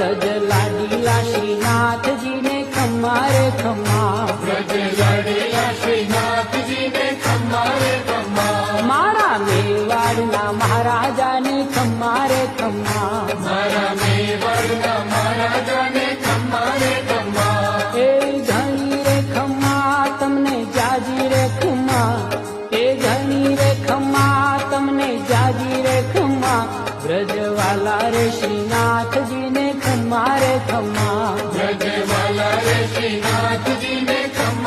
વ્રજ લાડીલા શ્રીનાથજીને ખમ્મા રે ખમ્મા, વ્રજ લાડીલા શ્રીનાથજીને ખમ્મા રે ખમ્મા, મારા મેવાડના મહારાજાને ખમ્મા રે ખમ્મા, મારા મેવાડના મહારાજાને ખમ્મા રે ખમ્મા, એ ઘણી રે ખમ્મા તમને જાજી રે ખમ્મા, એ ઘણી રે ખમ્મા તમને જાજી રે ખમ્મા, વ્રજવાલા રે શ્રીનાથજીને ખમ્મા રે ખમ્મા, વ્રજવાલા રે શ્રીનાથજીને ખમ્મા